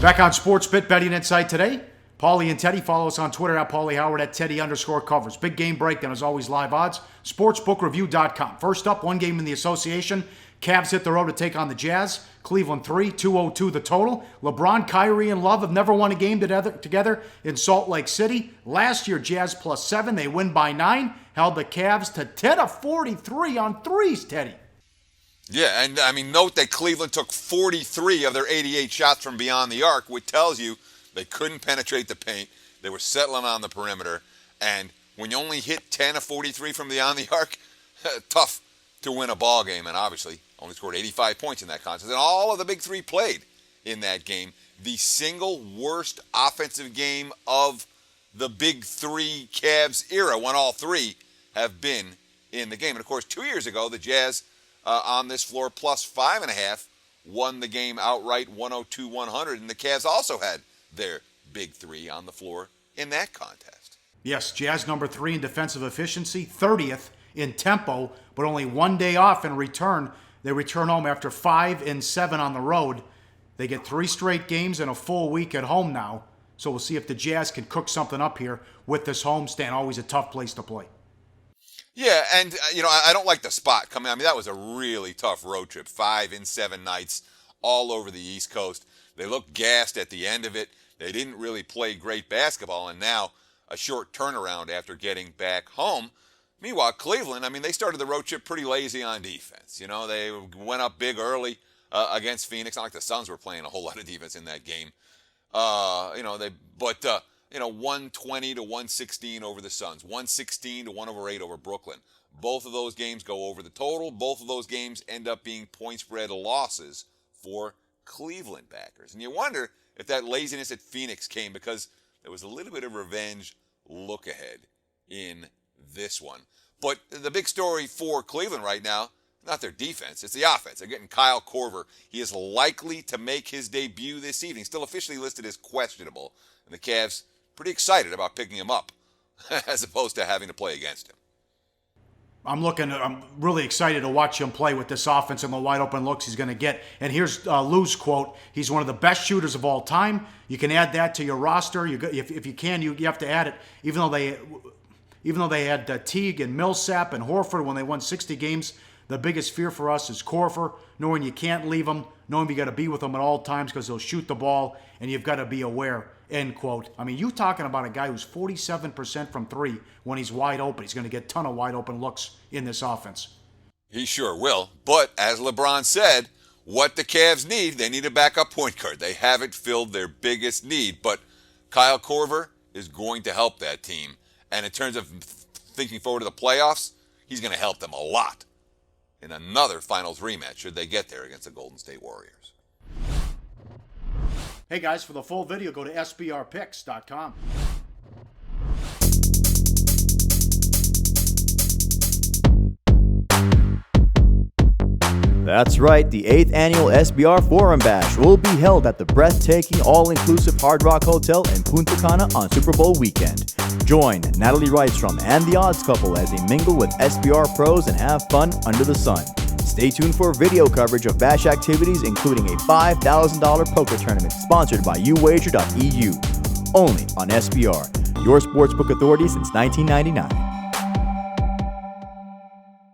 Back on Sportsbook Betting Insight today. Pauly and Teddy. Follow us on Twitter at Pauly Howard at Teddy_covers. Big game breakdown as always, live odds. Sportsbookreview.com. First up, one game in the association. Cavs hit the road to take on the Jazz. Cleveland 3, 202 the total. LeBron, Kyrie, and Love have never won a game together in Salt Lake City. Last year, Jazz +7. They win by 9. Held the Cavs to 10 of 43 on threes, Teddy. Yeah, and I mean, note that Cleveland took 43 of their 88 shots from beyond the arc, which tells you they couldn't penetrate the paint. They were settling on the perimeter. And when you only hit 10 of 43 from beyond the arc, tough to win a ball game. And obviously, only scored 85 points in that contest. And all of the big three played in that game. The single worst offensive game of the big three Cavs era, when all three have been in the game. And of course, 2 years ago, the Jazz on this floor +5.5 won the game outright 102-100. And the Cavs also had their big three on the floor in that contest. Yes, Jazz number 3 in defensive efficiency, 30th in tempo, but only 1 day off in return. They return home after 5 and 7 on the road. They get 3 straight games and a full week at home now. So we'll see if the Jazz can cook something up here with this homestand. Always a tough place to play. Yeah, and, I don't like the spot coming. I mean, that was a really tough road trip. 5 and 7 nights all over the East Coast. They looked gassed at the end of it. They didn't really play great basketball, and now a short turnaround after getting back home. Meanwhile, Cleveland, I mean, they started the road trip pretty lazy on defense. They went up big early against Phoenix. Not like the Suns were playing a whole lot of defense in that game. 120 to 116 over the Suns, 116 to 108 over Brooklyn. Both of those games go over the total. Both of those games end up being point spread losses for Cleveland backers. And you wonder if that laziness at Phoenix came because there was a little bit of revenge look ahead in this one. But the big story for Cleveland right now, not their defense, it's the offense. They're getting Kyle Korver. He is likely to make his debut this evening, still officially listed as questionable. And the Cavs pretty excited about picking him up as opposed to having to play against him. I'm really excited to watch him play with this offense and the wide open looks he's going to get. And here's Lou's quote. He's one of the best shooters of all time. You can add that to your roster. If you can, you have to add it. Even though they had Teague and Millsap and Horford when they won 60 games, the biggest fear for us is Korver, knowing you can't leave him, knowing you got to be with him at all times because he'll shoot the ball, and you've got to be aware, end quote. I mean, you talking about a guy who's 47% from 3 when he's wide open. He's going to get a ton of wide open looks in this offense. He sure will. But as LeBron said, what the Cavs need, they need a backup point guard. They haven't filled their biggest need. But Kyle Korver is going to help that team. And in terms of thinking forward to the playoffs, he's going to help them a lot in another finals rematch should they get there against the Golden State Warriors. Hey guys, for the full video, go to sbrpicks.com. That's right, the 8th annual SBR Forum Bash will be held at the breathtaking all-inclusive Hard Rock Hotel in Punta Cana on Super Bowl weekend. Join Natalie Rydstrom and the Odds Couple as they mingle with SBR pros and have fun under the sun. Stay tuned for video coverage of Bash activities, including a $5,000 poker tournament sponsored by uwager.eu. Only on SBR, your sportsbook authority since 1999.